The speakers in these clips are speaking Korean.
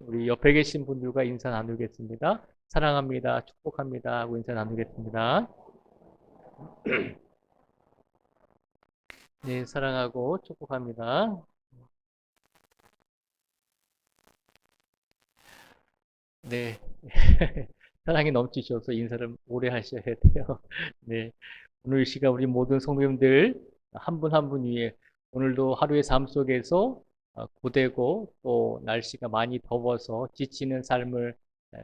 우리 옆에 계신 분들과 인사 나누겠습니다. 사랑합니다. 축복합니다. 하고 인사 나누겠습니다. 네, 사랑하고 축복합니다. 네. 사랑이 넘치셔서 인사를 오래 하셔야 돼요. 네. 오늘 이 시간 우리 모든 성도님들 한 분 한 분 위해 오늘도 하루의 삶 속에서 고되고 또 날씨가 많이 더워서 지치는 삶을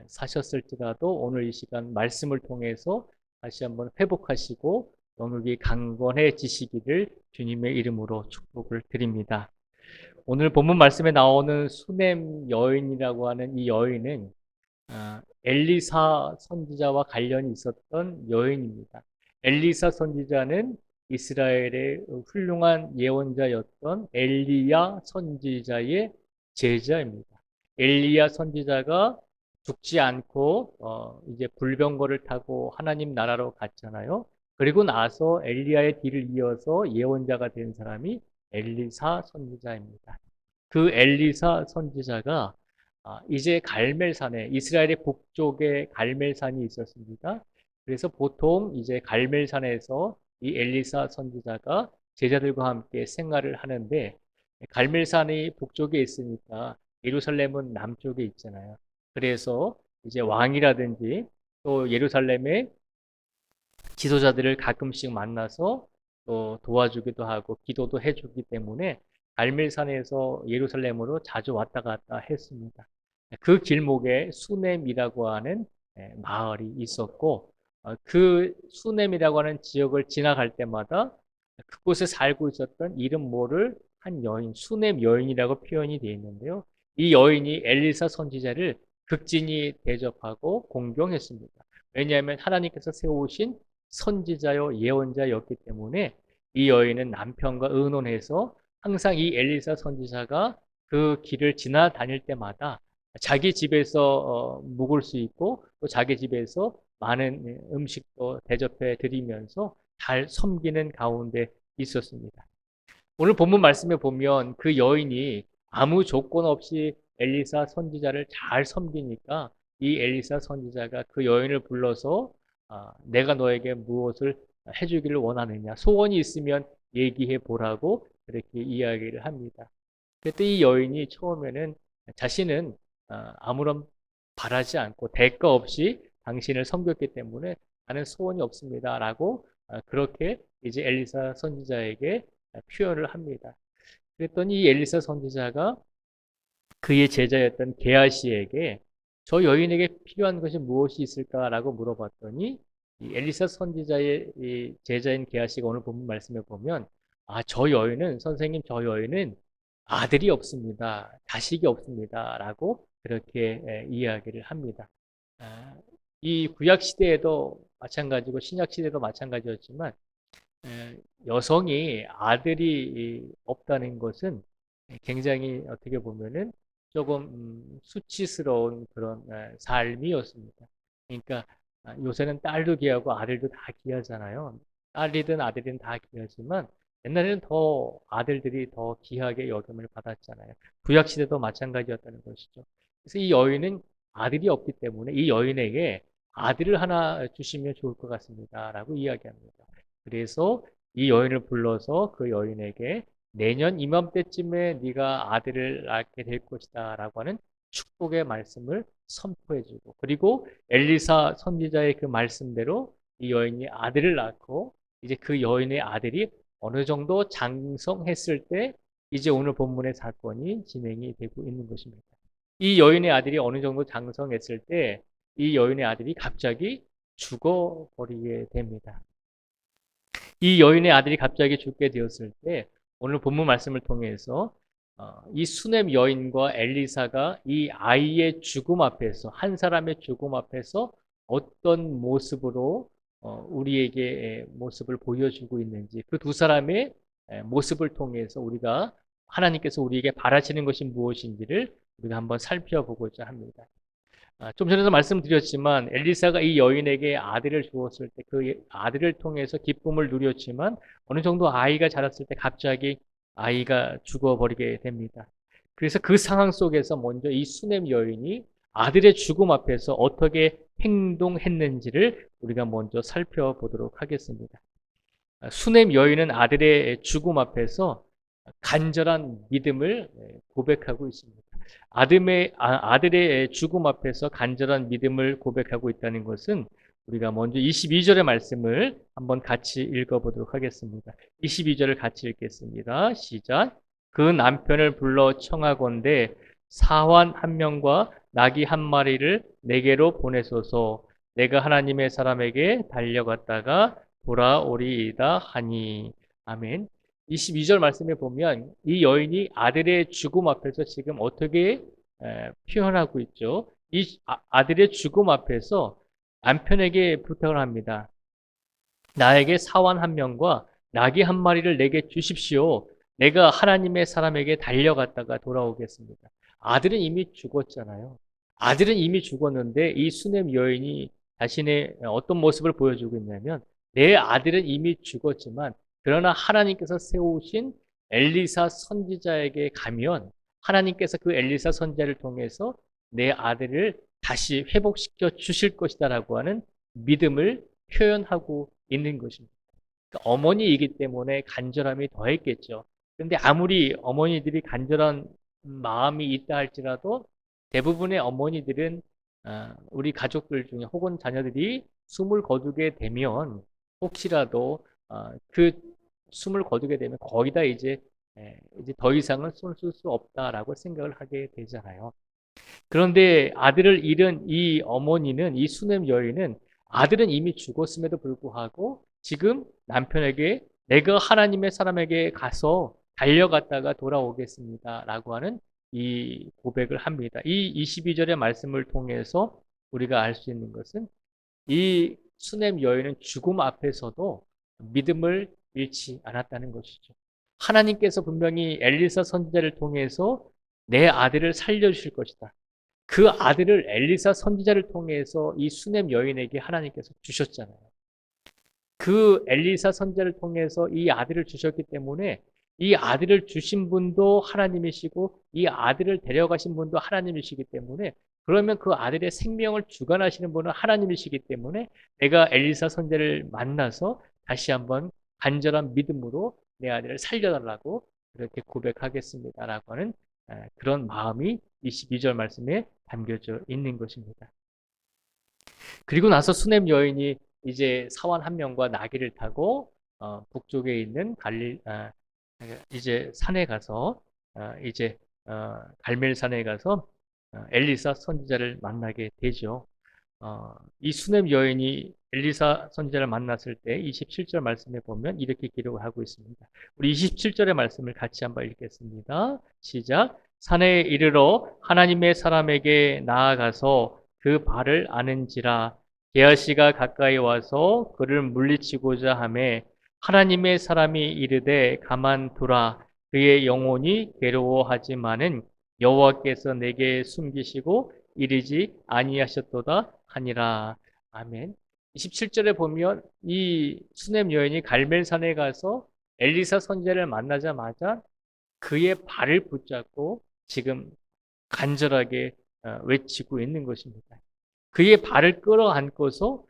사셨을지라도 오늘 이 시간 말씀을 통해서 다시 한번 회복하시고 오늘 위해 강건해지시기를 주님의 이름으로 축복을 드립니다. 오늘 본문 말씀에 나오는 수넴 여인이라고 하는 이 여인은 엘리사 선지자와 관련이 있었던 여인입니다. 엘리사 선지자는 이스라엘의 훌륭한 예언자였던 엘리야 선지자의 제자입니다. 엘리야 선지자가 죽지 않고 이제 불병거를 타고 하나님 나라로 갔잖아요. 그리고 나서 엘리야의 뒤를 이어서 예언자가 된 사람이 엘리사 선지자입니다. 그 엘리사 선지자가 이제 갈멜산에 이스라엘의 북쪽에 갈멜산이 있었습니다. 그래서 보통 이제 갈멜산에서 이 엘리사 선지자가 제자들과 함께 생활을 하는데 갈멜산이 북쪽에 있으니까 예루살렘은 남쪽에 있잖아요. 그래서 이제 왕이라든지 또 예루살렘의 지도자들을 가끔씩 만나서 또 도와주기도 하고 기도도 해주기 때문에 갈멜산에서 예루살렘으로 자주 왔다 갔다 했습니다. 그 길목에 수넴이라고 하는 마을이 있었고 그 수넴이라고 하는 지역을 지나갈 때마다 그곳에 살고 있었던 이름 모를 한 여인, 수넴 여인이라고 표현이 되어 있는데요. 이 여인이 엘리사 선지자를 극진히 대접하고 공경했습니다. 왜냐하면 하나님께서 세우신 선지자요 예언자였기 때문에 이 여인은 남편과 의논해서 항상 이 엘리사 선지자가 그 길을 지나다닐 때마다 자기 집에서 묵을 수 있고 또 자기 집에서 많은 음식도 대접해 드리면서 잘 섬기는 가운데 있었습니다. 오늘 본문 말씀에 보면 그 여인이 아무 조건 없이 엘리사 선지자를 잘 섬기니까 이 엘리사 선지자가 그 여인을 불러서 내가 너에게 무엇을 해주기를 원하느냐 소원이 있으면 얘기해 보라고 그렇게 이야기를 합니다. 그때 이 여인이 처음에는 자신은 아무런 바라지 않고 대가 없이 당신을 섬겼기 때문에 나는 소원이 없습니다라고 그렇게 이제 엘리사 선지자에게 표현을 합니다. 그랬더니 이 엘리사 선지자가 그의 제자였던 게하시에게 저 여인에게 필요한 것이 무엇이 있을까라고 물어봤더니 이 엘리사 선지자의 이 제자인 게하시가 오늘 본문 말씀에 보면 저 여인은 선생님 저 여인은 아들이 없습니다. 자식이 없습니다라고 그렇게 이야기를 합니다. 아, 이 구약 시대에도 마찬가지고 신약 시대도 마찬가지였지만 여성이 아들이 없다는 것은 굉장히 어떻게 보면은 조금 수치스러운 그런 삶이었습니다. 그러니까 요새는 딸도 귀하고 아들도 다 귀하잖아요. 딸이든 아들이든 다 귀하지만 옛날에는 더 아들들이 더 귀하게 여김을 받았잖아요. 구약 시대도 마찬가지였다는 것이죠. 그래서 이 여인은 아들이 없기 때문에 이 여인에게 아들을 하나 주시면 좋을 것 같습니다라고 이야기합니다. 그래서 이 여인을 불러서 그 여인에게 내년 이맘때쯤에 네가 아들을 낳게 될 것이다라고 하는 축복의 말씀을 선포해주고 그리고 엘리사 선지자의 그 말씀대로 이 여인이 아들을 낳고 이제 그 여인의 아들이 어느 정도 장성했을 때 이제 오늘 본문의 사건이 진행이 되고 있는 것입니다. 이 여인의 아들이 어느 정도 장성했을 때 이 여인의 아들이 갑자기 죽어버리게 됩니다. 이 여인의 아들이 갑자기 죽게 되었을 때 오늘 본문 말씀을 통해서 이 수넴 여인과 엘리사가 이 아이의 죽음 앞에서 한 사람의 죽음 앞에서 어떤 모습으로 우리에게 모습을 보여주고 있는지 그 두 사람의 모습을 통해서 우리가 하나님께서 우리에게 바라시는 것이 무엇인지를 우리가 한번 살펴보고자 합니다. 좀 전에도 말씀드렸지만 엘리사가 이 여인에게 아들을 주었을 때 그 아들을 통해서 기쁨을 누렸지만 어느 정도 아이가 자랐을 때 갑자기 아이가 죽어버리게 됩니다. 그래서 그 상황 속에서 먼저 이 수넴 여인이 아들의 죽음 앞에서 어떻게 행동했는지를 우리가 먼저 살펴보도록 하겠습니다. 수넴 여인은 아들의 죽음 앞에서 간절한 믿음을 고백하고 있습니다. 아들의 죽음 앞에서 간절한 믿음을 고백하고 있다는 것은 우리가 먼저 22절의 말씀을 한번 같이 읽어보도록 하겠습니다. 22절을 같이 읽겠습니다. 시작. 그 남편을 불러 청하건대 사환 한 명과 나귀 한 마리를 내게로 보내소서. 내가 하나님의 사람에게 달려갔다가 돌아오리이다 하니. 아멘. 22절 말씀에 보면 이 여인이 아들의 죽음 앞에서 지금 어떻게 표현하고 있죠? 이 아들의 죽음 앞에서 남편에게 부탁을 합니다. 나에게 사환 한 명과 나귀 한 마리를 내게 주십시오. 내가 하나님의 사람에게 달려갔다가 돌아오겠습니다. 아들은 이미 죽었잖아요. 아들은 이미 죽었는데 이 수넴 여인이 자신의 어떤 모습을 보여주고 있냐면 내 아들은 이미 죽었지만 그러나 하나님께서 세우신 엘리사 선지자에게 가면 하나님께서 그 엘리사 선지자를 통해서 내 아들을 다시 회복시켜 주실 것이다라고 하는 믿음을 표현하고 있는 것입니다. 그러니까 어머니이기 때문에 간절함이 더했겠죠. 그런데 아무리 어머니들이 간절한 마음이 있다 할지라도 대부분의 어머니들은 우리 가족들 중에 혹은 자녀들이 숨을 거두게 되면 혹시라도 그 숨을 거두게 되면 거기다 이제 더 이상은 손 쓸 수 없다라고 생각을 하게 되잖아요. 그런데 아들을 잃은 이 어머니는 이 수넴 여인은 아들은 이미 죽었음에도 불구하고 지금 남편에게 내가 하나님의 사람에게 가서 달려갔다가 돌아오겠습니다라고 하는 이 고백을 합니다. 이 22절의 말씀을 통해서 우리가 알 수 있는 것은 이 수넴 여인은 죽음 앞에서도 믿음을 잃지 않았다는 것이죠. 하나님께서 분명히 엘리사 선지자를 통해서 내 아들을 살려주실 것이다. 그 아들을 엘리사 선지자를 통해서 이 수넴 여인에게 하나님께서 주셨잖아요. 그 엘리사 선지자를 통해서 이 아들을 주셨기 때문에 이 아들을 주신 분도 하나님이시고 이 아들을 데려가신 분도 하나님이시기 때문에 그러면 그 아들의 생명을 주관하시는 분은 하나님이시기 때문에 내가 엘리사 선지자를 만나서 다시 한번 간절한 믿음으로 내 아들을 살려달라고 그렇게 고백하겠습니다라고 하는 그런 마음이 22절 말씀에 담겨져 있는 것입니다. 그리고 나서 수넴 여인이 이제 사환 한 명과 나귀를 타고 북쪽에 있는 이제 산에 가서 이제 갈멜산에 가서 엘리사 선지자를 만나게 되죠. 이 수넴 여인이 엘리사 선지자를 만났을 때 27절 말씀에 보면 이렇게 기록을 하고 있습니다. 우리 27절의 말씀을 같이 한번 읽겠습니다. 시작. 산에 이르러 하나님의 사람에게 나아가서 그 발을 아는지라. 게하시가 가까이 와서 그를 물리치고자 하매 하나님의 사람이 이르되 가만두라. 그의 영혼이 괴로워하지만은 여호와께서 내게 숨기시고 이르지 아니하셨도다 하니라. 아멘. 27절에 보면 이 수넴 여인이 갈멜산에 가서 엘리사 선지자를 만나자마자 그의 발을 붙잡고 지금 간절하게 외치고 있는 것입니다. 그의 발을 끌어안고서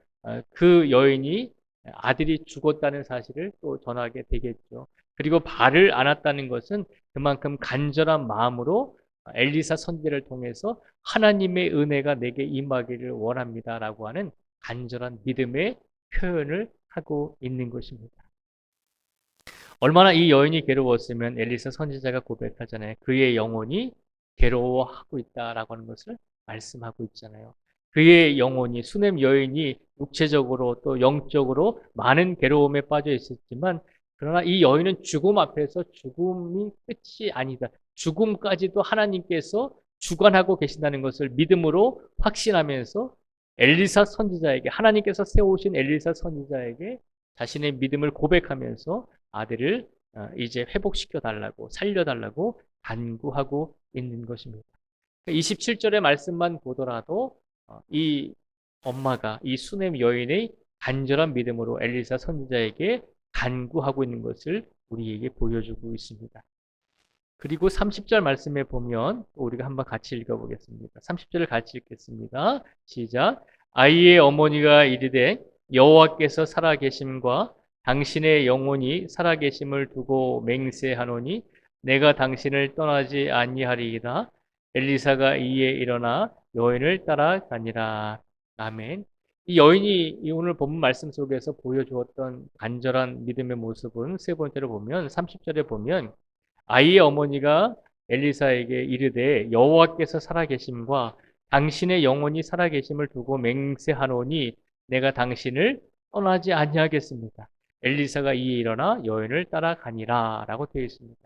그 여인이 아들이 죽었다는 사실을 또 전하게 되겠죠. 그리고 발을 안았다는 것은 그만큼 간절한 마음으로 엘리사 선지자를 통해서 하나님의 은혜가 내게 임하기를 원합니다라고 하는 간절한 믿음의 표현을 하고 있는 것입니다. 얼마나 이 여인이 괴로웠으면 엘리사 선지자가 고백하잖아요. 그의 영혼이 괴로워하고 있다라고 하는 것을 말씀하고 있잖아요. 그의 영혼이 수넴 여인이 육체적으로 또 영적으로 많은 괴로움에 빠져 있었지만 그러나 이 여인은 죽음 앞에서 죽음이 끝이 아니다. 죽음까지도 하나님께서 주관하고 계신다는 것을 믿음으로 확신하면서 엘리사 선지자에게 하나님께서 세우신 엘리사 선지자에게 자신의 믿음을 고백하면서 아들을 이제 회복시켜 달라고 살려달라고 간구하고 있는 것입니다. 27절의 말씀만 보더라도 이 엄마가 이 수넴 여인의 간절한 믿음으로 엘리사 선지자에게 간구하고 있는 것을 우리에게 보여주고 있습니다. 그리고 30절 말씀에 보면 우리가 한번 같이 읽어보겠습니다. 30절을 같이 읽겠습니다. 시작. 아이의 어머니가 이르되 여호와께서 살아계심과 당신의 영혼이 살아계심을 두고 맹세하노니 내가 당신을 떠나지 아니하리이다. 엘리사가 이에 일어나 여인을 따라가니라. 아멘. 이 여인이 이 오늘 본문 말씀 속에서 보여주었던 간절한 믿음의 모습은 세 번째로 보면 30절에 보면 아이의 어머니가 엘리사에게 이르되 여호와께서 살아계심과 당신의 영혼이 살아계심을 두고 맹세하노니 내가 당신을 떠나지 아니하겠습니다. 엘리사가 이에 일어나 여인을 따라가니라 라고 되어 있습니다.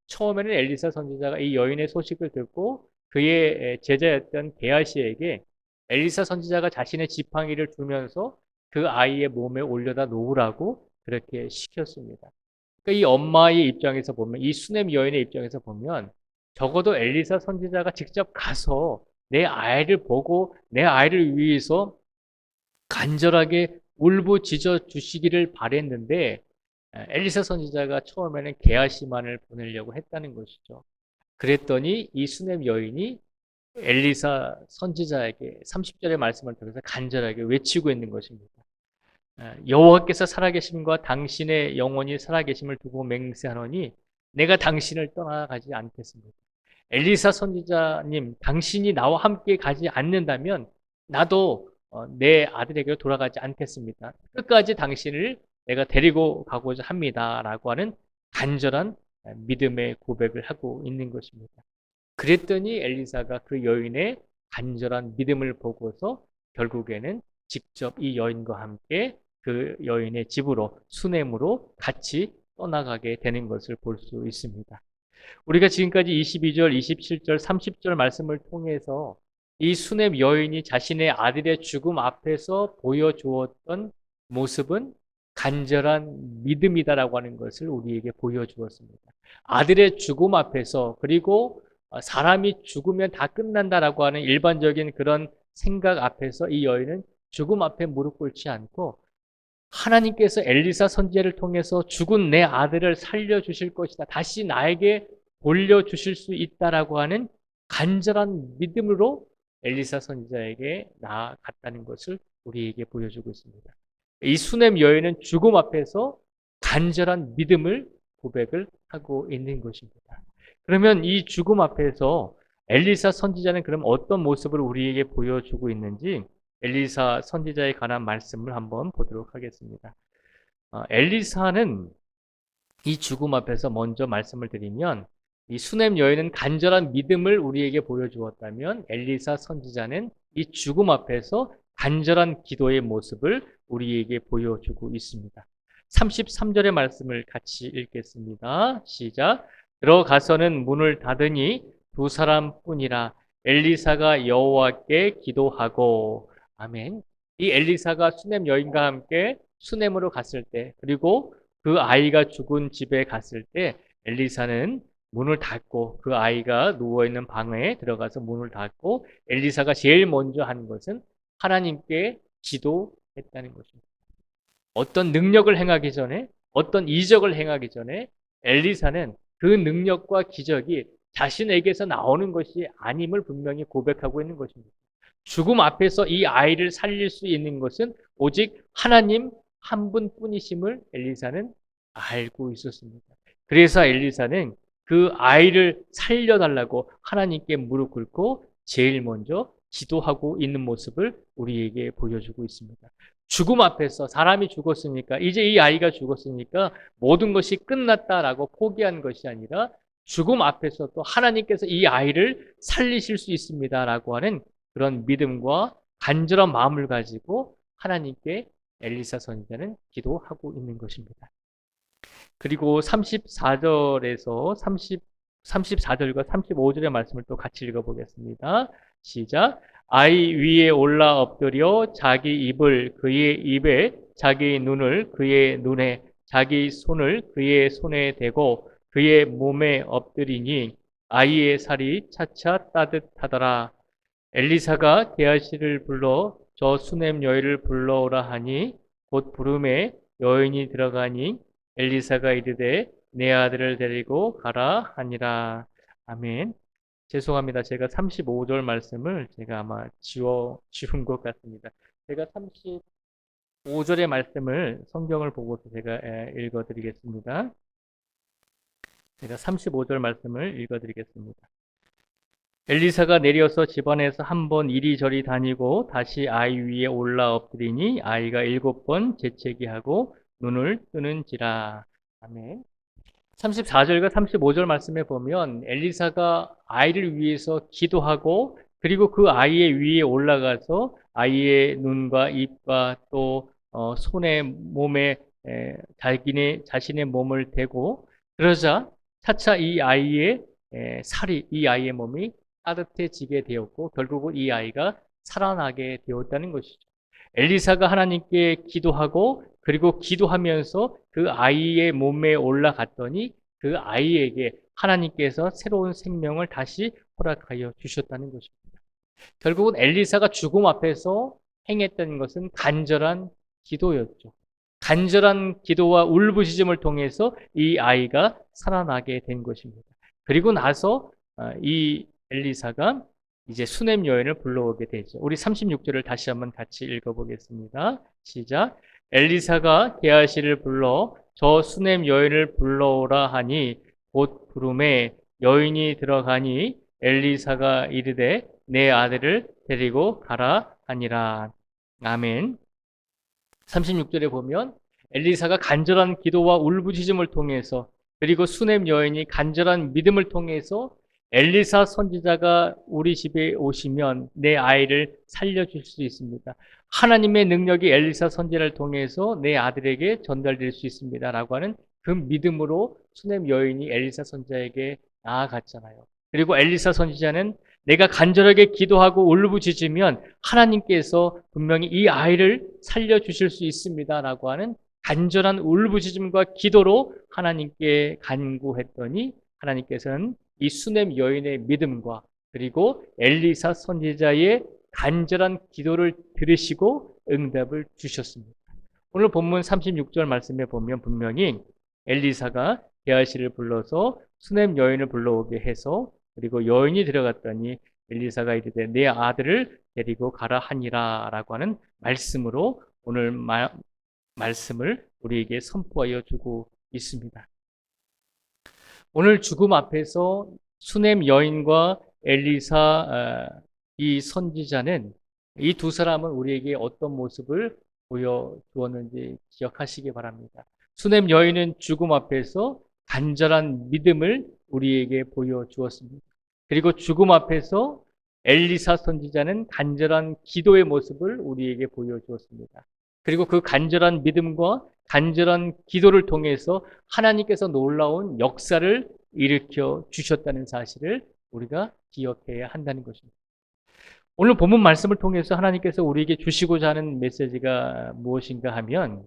처음에는 엘리사 선지자가 이 여인의 소식을 듣고 그의 제자였던 게하시에게 엘리사 선지자가 자신의 지팡이를 주면서 그 아이의 몸에 올려다 놓으라고 그렇게 시켰습니다. 그러니까 이 엄마의 입장에서 보면, 이 수넴 여인의 입장에서 보면 적어도 엘리사 선지자가 직접 가서 내 아이를 보고 내 아이를 위해서 간절하게 울부짖어 주시기를 바랬는데 엘리사 선지자가 처음에는 게하시만을 보내려고 했다는 것이죠. 그랬더니 이 수넴 여인이 엘리사 선지자에게 30절의 말씀을 통해서 간절하게 외치고 있는 것입니다. 여호와께서 살아계심과 당신의 영혼이 살아계심을 두고 맹세하노니 내가 당신을 떠나가지 않겠습니다. 엘리사 선지자님, 당신이 나와 함께 가지 않는다면 나도 내 아들에게로 돌아가지 않겠습니다. 끝까지 당신을 내가 데리고 가고자 합니다. 라고 하는 간절한 믿음의 고백을 하고 있는 것입니다. 그랬더니 엘리사가 그 여인의 간절한 믿음을 보고서 결국에는 직접 이 여인과 함께 그 여인의 집으로 수넴으로 같이 떠나가게 되는 것을 볼 수 있습니다. 우리가 지금까지 22절, 27절, 30절 말씀을 통해서 이 수넴 여인이 자신의 아들의 죽음 앞에서 보여주었던 모습은 간절한 믿음이다라고 하는 것을 우리에게 보여주었습니다. 아들의 죽음 앞에서, 그리고 사람이 죽으면 다 끝난다라고 하는 일반적인 그런 생각 앞에서 이 여인은 죽음 앞에 무릎 꿇지 않고 하나님께서 엘리사 선지자를 통해서 죽은 내 아들을 살려주실 것이다, 다시 나에게 돌려주실 수 있다라고 하는 간절한 믿음으로 엘리사 선지자에게 나아갔다는 것을 우리에게 보여주고 있습니다. 이 수넴 여인은 죽음 앞에서 간절한 믿음을 고백을 하고 있는 것입니다. 그러면 이 죽음 앞에서 엘리사 선지자는 그럼 어떤 모습을 우리에게 보여주고 있는지 엘리사 선지자에 관한 말씀을 한번 보도록 하겠습니다. 엘리사는 이 죽음 앞에서 먼저 말씀을 드리면, 이 수넴 여인은 간절한 믿음을 우리에게 보여주었다면 엘리사 선지자는 이 죽음 앞에서 간절한 기도의 모습을 우리에게 보여주고 있습니다. 33절의 말씀을 같이 읽겠습니다. 시작. 들어가서는 문을 닫으니 두 사람뿐이라. 엘리사가 여호와께 기도하고. 아멘. 이 엘리사가 수넴 여인과 함께 수넴으로 갔을 때, 그리고 그 아이가 죽은 집에 갔을 때 엘리사는 문을 닫고 그 아이가 누워있는 방에 들어가서 문을 닫고 엘리사가 제일 먼저 한 것은 하나님께 기도했다는 것입니다. 어떤 능력을 행하기 전에, 어떤 이적을 행하기 전에 엘리사는 그 능력과 기적이 자신에게서 나오는 것이 아님을 분명히 고백하고 있는 것입니다. 죽음 앞에서 이 아이를 살릴 수 있는 것은 오직 하나님 한 분뿐이심을 엘리사는 알고 있었습니다. 그래서 엘리사는 그 아이를 살려달라고 하나님께 무릎 꿇고 제일 먼저 기도하고 있는 모습을 우리에게 보여주고 있습니다. 죽음 앞에서, 사람이 죽었으니까, 이제 이 아이가 죽었으니까 모든 것이 끝났다라고 포기한 것이 아니라 죽음 앞에서 또 하나님께서 이 아이를 살리실 수 있습니다라고 하는 그런 믿음과 간절한 마음을 가지고 하나님께 엘리사 선지자는 기도하고 있는 것입니다. 그리고 34절에서 34절과 35절의 말씀을 또 같이 읽어보겠습니다. 시작. 아이 위에 올라 엎드려 자기 입을 그의 입에, 자기 눈을 그의 눈에, 자기 손을 그의 손에 대고 그의 몸에 엎드리니 아이의 살이 차차 따뜻하더라. 엘리사가 게하시를 불러 저 수넴 여인을 불러오라 하니 곧 부름에 여인이 들어가니 엘리사가 이르되 내 아들을 데리고 가라 하니라. 아멘. 죄송합니다. 제가 35절 말씀을 제가 아마 지운 것 같습니다. 제가 35절의 말씀을 성경을 보고서 제가 읽어드리겠습니다. 제가 35절 말씀을 읽어드리겠습니다. 엘리사가 내려서 집안에서 한 번 이리저리 다니고 다시 아이 위에 올라 엎드리니 아이가 7번 재채기하고 눈을 뜨는지라. 아멘. 34절과 35절 말씀에 보면 엘리사가 아이를 위해서 기도하고 그리고 그 아이의 위에 올라가서 아이의 눈과 입과 또 손에 몸에 자신의 몸을 대고 그러자 차차 이 아이의 살이 이 아이의 몸이 따뜻해지게 되었고 결국은 이 아이가 살아나게 되었다는 것이죠. 엘리사가 하나님께 기도하고 그리고 기도하면서 그 아이의 몸에 올라갔더니 그 아이에게 하나님께서 새로운 생명을 다시 허락하여 주셨다는 것입니다. 결국은 엘리사가 죽음 앞에서 행했던 것은 간절한 기도였죠. 간절한 기도와 울부짖음을 통해서 이 아이가 살아나게 된 것입니다. 그리고 나서 이 엘리사가 이제 수넴 여인을 불러오게 되죠. 우리 36절을 다시 한번 같이 읽어보겠습니다. 시작. 엘리사가 게하시를 불러 저 수넴 여인을 불러오라 하니 곧 부름에 여인이 들어가니 엘리사가 이르되 내 아들을 데리고 가라 하니라. 아멘. 36절에 보면 엘리사가 간절한 기도와 울부짖음을 통해서 그리고 수넴 여인이 간절한 믿음을 통해서 엘리사 선지자가 우리 집에 오시면 내 아이를 살려줄 수 있습니다. 하나님의 능력이 엘리사 선지자를 통해서 내 아들에게 전달될 수 있습니다. 라고 하는 그 믿음으로 수넴 여인이 엘리사 선지자에게 나아갔잖아요. 그리고 엘리사 선지자는 내가 간절하게 기도하고 울부짖으면 하나님께서 분명히 이 아이를 살려주실 수 있습니다. 라고 하는 간절한 울부짖음과 기도로 하나님께 간구했더니 하나님께서는 이 수넴 여인의 믿음과 그리고 엘리사 선지자의 간절한 기도를 들으시고 응답을 주셨습니다. 오늘 본문 36절 말씀에 보면 분명히 엘리사가 게하시를 불러서 수넴 여인을 불러오게 해서 그리고 여인이 들어갔더니 엘리사가 이르되 내 아들을 데리고 가라 하니라 라고 하는 말씀으로 오늘 말씀을 우리에게 선포하여 주고 있습니다. 오늘 죽음 앞에서 수넴 여인과 엘리사 이 선지자는 이 두 사람은 우리에게 어떤 모습을 보여주었는지 기억하시기 바랍니다. 수넴 여인은 죽음 앞에서 간절한 믿음을 우리에게 보여주었습니다. 그리고 죽음 앞에서 엘리사 선지자는 간절한 기도의 모습을 우리에게 보여주었습니다. 그리고 그 간절한 믿음과 간절한 기도를 통해서 하나님께서 놀라운 역사를 일으켜 주셨다는 사실을 우리가 기억해야 한다는 것입니다. 오늘 본문 말씀을 통해서 하나님께서 우리에게 주시고자 하는 메시지가 무엇인가 하면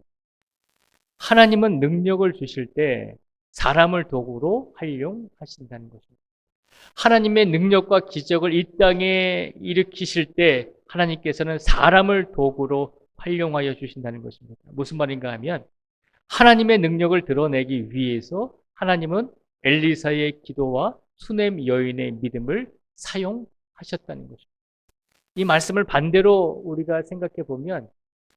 하나님은 능력을 주실 때 사람을 도구로 활용하신다는 것입니다. 하나님의 능력과 기적을 이 땅에 일으키실 때 하나님께서는 사람을 도구로 활용하여 주신다는 것입니다. 무슨 말인가 하면 하나님의 능력을 드러내기 위해서 하나님은 엘리사의 기도와 수넴 여인의 믿음을 사용하셨다는 것입니다. 이 말씀을 반대로 우리가 생각해 보면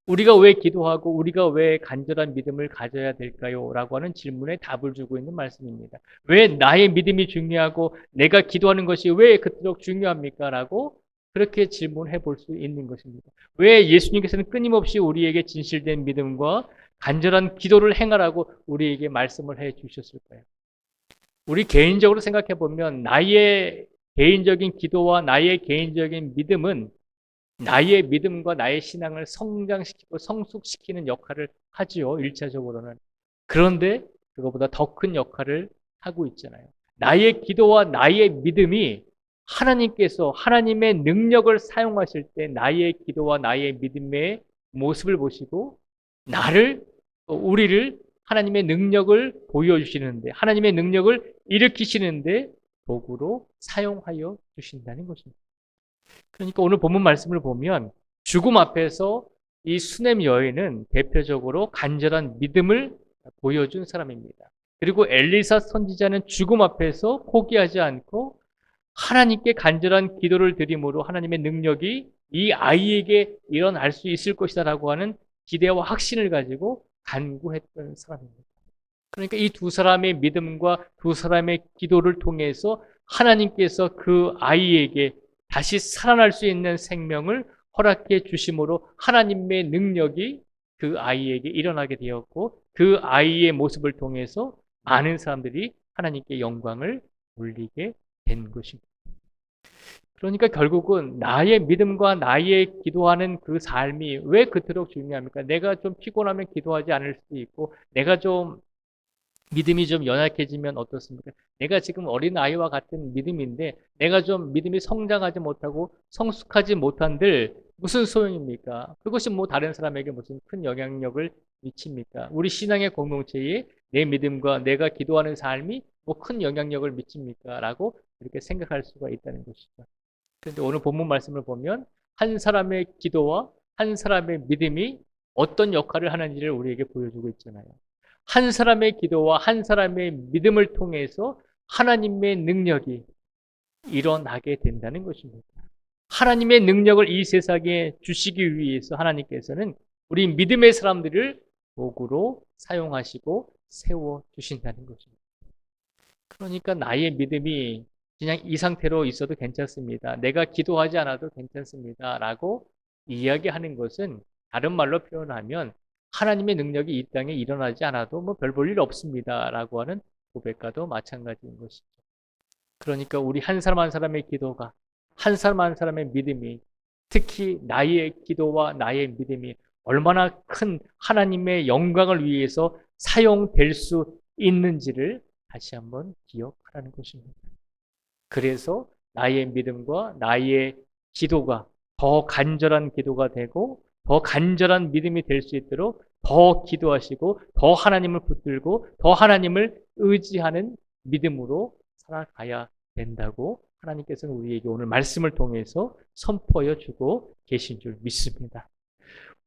우리가 왜 기도하고 우리가 왜 간절한 믿음을 가져야 될까요? 라고 하는 질문에 답을 주고 있는 말씀입니다. 왜 나의 믿음이 중요하고 내가 기도하는 것이 왜 그토록 중요합니까? 라고 그렇게 질문해 볼 수 있는 것입니다. 왜 예수님께서는 끊임없이 우리에게 진실된 믿음과 간절한 기도를 행하라고 우리에게 말씀을 해 주셨을까요? 우리 개인적으로 생각해 보면 나의 개인적인 기도와 나의 개인적인 믿음은 나의 믿음과 나의 신앙을 성장시키고 성숙시키는 역할을 하지요. 1차적으로는. 그런데 그것보다 더 큰 역할을 하고 있잖아요. 나의 기도와 나의 믿음이 하나님께서 하나님의 능력을 사용하실 때 나의 기도와 나의 믿음의 모습을 보시고 우리를 하나님의 능력을 보여주시는데 하나님의 능력을 일으키시는데 도구로 사용하여 주신다는 것입니다. 그러니까 오늘 본문 말씀을 보면 죽음 앞에서 이 수넴 여인은 대표적으로 간절한 믿음을 보여준 사람입니다. 그리고 엘리사 선지자는 죽음 앞에서 포기하지 않고 하나님께 간절한 기도를 드림으로 하나님의 능력이 이 아이에게 일어날 수 있을 것이다라고 하는 기대와 확신을 가지고 간구했던 사람입니다. 그러니까 이 두 사람의 믿음과 두 사람의 기도를 통해서 하나님께서 그 아이에게 다시 살아날 수 있는 생명을 허락해 주심으로 하나님의 능력이 그 아이에게 일어나게 되었고 그 아이의 모습을 통해서 많은 사람들이 하나님께 영광을 돌리게 된 것입니다. 그러니까 결국은 나의 믿음과 나의 기도하는 그 삶이 왜 그토록 중요합니까? 내가 좀 피곤하면 기도하지 않을 수도 있고 내가 좀 믿음이 좀 연약해지면 어떻습니까? 내가 지금 어린아이와 같은 믿음인데 내가 좀 믿음이 성장하지 못하고 성숙하지 못한들 무슨 소용입니까? 그것이 뭐 다른 사람에게 무슨 큰 영향력을 미칩니까? 우리 신앙의 공동체에 내 믿음과 내가 기도하는 삶이 뭐 큰 영향력을 미칩니까? 라고 이렇게 생각할 수가 있다는 것이죠. 그런데 오늘 본문 말씀을 보면 한 사람의 기도와 한 사람의 믿음이 어떤 역할을 하는지를 우리에게 보여주고 있잖아요. 한 사람의 기도와 한 사람의 믿음을 통해서 하나님의 능력이 일어나게 된다는 것입니다. 하나님의 능력을 이 세상에 주시기 위해서 하나님께서는 우리 믿음의 사람들을 도구로 사용하시고 세워주신다는 것입니다. 그러니까 나의 믿음이 그냥 이 상태로 있어도 괜찮습니다. 내가 기도하지 않아도 괜찮습니다. 라고 이야기하는 것은 다른 말로 표현하면 하나님의 능력이 이 땅에 일어나지 않아도 뭐 별 볼 일 없습니다. 라고 하는 고백과도 마찬가지인 것이죠. 그러니까 우리 한 사람 한 사람의 기도가 한 사람 한 사람의 믿음이 특히 나의 기도와 나의 믿음이 얼마나 큰 하나님의 영광을 위해서 사용될 수 있는지를 다시 한번 기억하라는 것입니다. 그래서 나의 믿음과 나의 기도가 더 간절한 기도가 되고 더 간절한 믿음이 될 수 있도록 더 기도하시고 더 하나님을 붙들고 더 하나님을 의지하는 믿음으로 살아가야 된다고 하나님께서는 우리에게 오늘 말씀을 통해서 선포해 주고 계신 줄 믿습니다.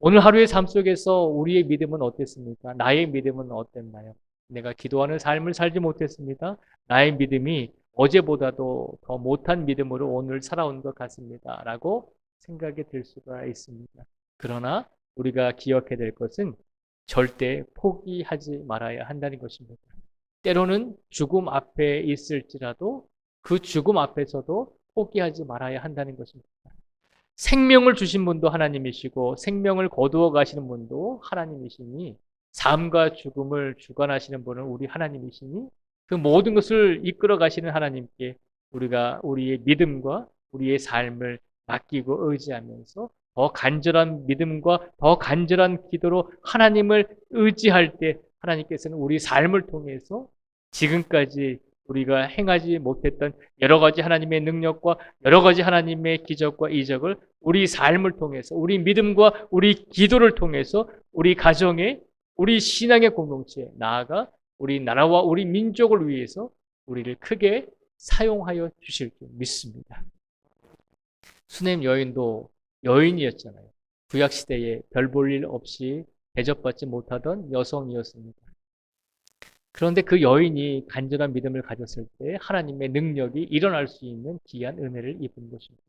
오늘 하루의 삶 속에서 우리의 믿음은 어땠습니까? 나의 믿음은 어땠나요? 내가 기도하는 삶을 살지 못했습니다. 나의 믿음이 어제보다도 더 못한 믿음으로 오늘 살아온 것 같습니다. 라고 생각이 들 수가 있습니다. 그러나 우리가 기억해야 될 것은 절대 포기하지 말아야 한다는 것입니다. 때로는 죽음 앞에 있을지라도 그 죽음 앞에서도 포기하지 말아야 한다는 것입니다. 생명을 주신 분도 하나님이시고 생명을 거두어 가시는 분도 하나님이시니 삶과 죽음을 주관하시는 분은 우리 하나님이시니 그 모든 것을 이끌어 가시는 하나님께 우리가 우리의 믿음과 우리의 삶을 맡기고 의지하면서 더 간절한 믿음과 더 간절한 기도로 하나님을 의지할 때 하나님께서는 우리 삶을 통해서 지금까지 우리가 행하지 못했던 여러 가지 하나님의 능력과 여러 가지 하나님의 기적과 이적을 우리 삶을 통해서 우리 믿음과 우리 기도를 통해서 우리 가정에 우리 신앙의 공동체에 나아가 우리 나라와 우리 민족을 위해서 우리를 크게 사용하여 주실 줄 믿습니다. 수넴 여인도 여인이었잖아요. 구약시대에 별 볼 일 없이 대접받지 못하던 여성이었습니다. 그런데 그 여인이 간절한 믿음을 가졌을 때 하나님의 능력이 일어날 수 있는 귀한 은혜를 입은 것입니다.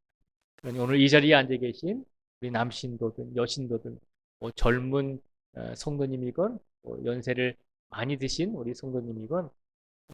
그러니 오늘 이 자리에 앉아 계신 우리 남신도든 여신도든 뭐 젊은 성도님이건 연세를 많이 드신 우리 성도님이건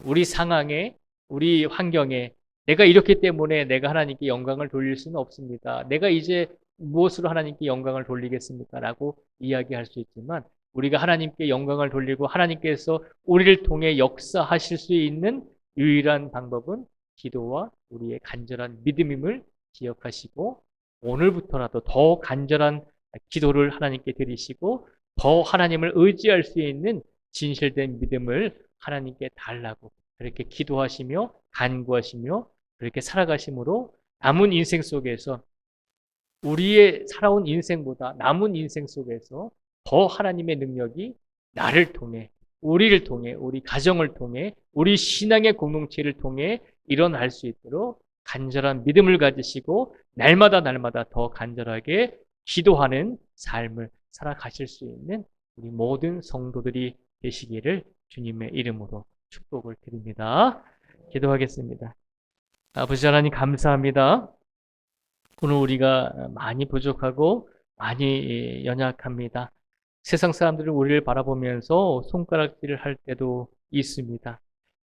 우리 상황에 우리 환경에 내가 이렇기 때문에 내가 하나님께 영광을 돌릴 수는 없습니다. 내가 이제 무엇으로 하나님께 영광을 돌리겠습니까? 라고 이야기할 수 있지만 우리가 하나님께 영광을 돌리고 하나님께서 우리를 통해 역사하실 수 있는 유일한 방법은 기도와 우리의 간절한 믿음임을 기억하시고 오늘부터라도 더 간절한 기도를 하나님께 드리시고 더 하나님을 의지할 수 있는 진실된 믿음을 하나님께 달라고 그렇게 기도하시며 간구하시며 그렇게 살아가심으로 남은 인생 속에서 우리의 살아온 인생보다 남은 인생 속에서 더 하나님의 능력이 나를 통해 우리를 통해 우리 가정을 통해 우리 신앙의 공동체를 통해 일어날 수 있도록 간절한 믿음을 가지시고 날마다 더 간절하게 기도하는 삶을 살아가실 수 있는 우리 모든 성도들이 되시기를 주님의 이름으로 축복을 드립니다. 기도하겠습니다. 아버지 하나님 감사합니다. 오늘 우리가 많이 부족하고 많이 연약합니다. 세상 사람들은 우리를 바라보면서 손가락질을 할 때도 있습니다.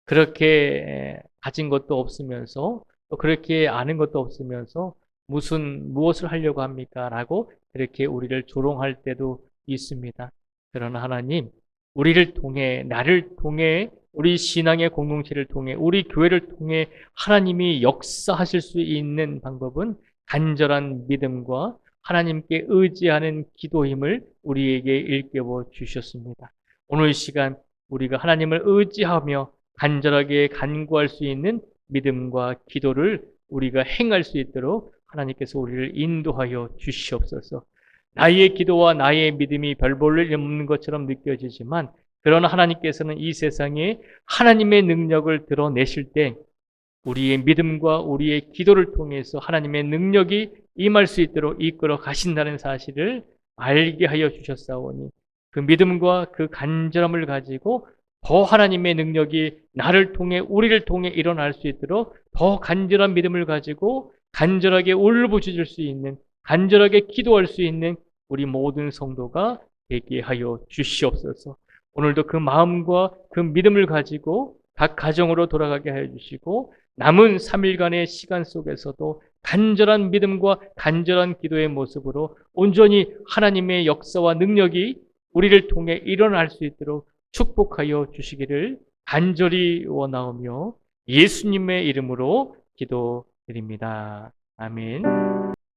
그렇게 가진 것도 없으면서 또 그렇게 아는 것도 없으면서 무엇을 하려고 합니까? 라고 그렇게 우리를 조롱할 때도 있습니다. 그러나 하나님, 우리를 통해, 나를 통해, 우리 신앙의 공동체를 통해, 우리 교회를 통해 하나님이 역사하실 수 있는 방법은 간절한 믿음과 하나님께 의지하는 기도 힘을 우리에게 일깨워 주셨습니다. 오늘 시간 우리가 하나님을 의지하며 간절하게 간구할 수 있는 믿음과 기도를 우리가 행할 수 있도록 하나님께서 우리를 인도하여 주시옵소서. 나의 기도와 나의 믿음이 별 볼 일 없는 것처럼 느껴지지만 그러나 하나님께서는 이 세상에 하나님의 능력을 드러내실 때 우리의 믿음과 우리의 기도를 통해서 하나님의 능력이 임할 수 있도록 이끌어 가신다는 사실을 알게 하여 주셨사오니 그 믿음과 그 간절함을 가지고 더 하나님의 능력이 나를 통해 우리를 통해 일어날 수 있도록 더 간절한 믿음을 가지고 간절하게 울부짖을 수 있는 간절하게 기도할 수 있는 우리 모든 성도가 되게 하여 주시옵소서. 오늘도 그 마음과 그 믿음을 가지고 각 가정으로 돌아가게 하여 주시고 남은 3일간의 시간 속에서도 간절한 믿음과 간절한 기도의 모습으로 온전히 하나님의 역사와 능력이 우리를 통해 일어날 수 있도록 축복하여 주시기를 간절히 원하오며 예수님의 이름으로 기도드립니다. 아멘.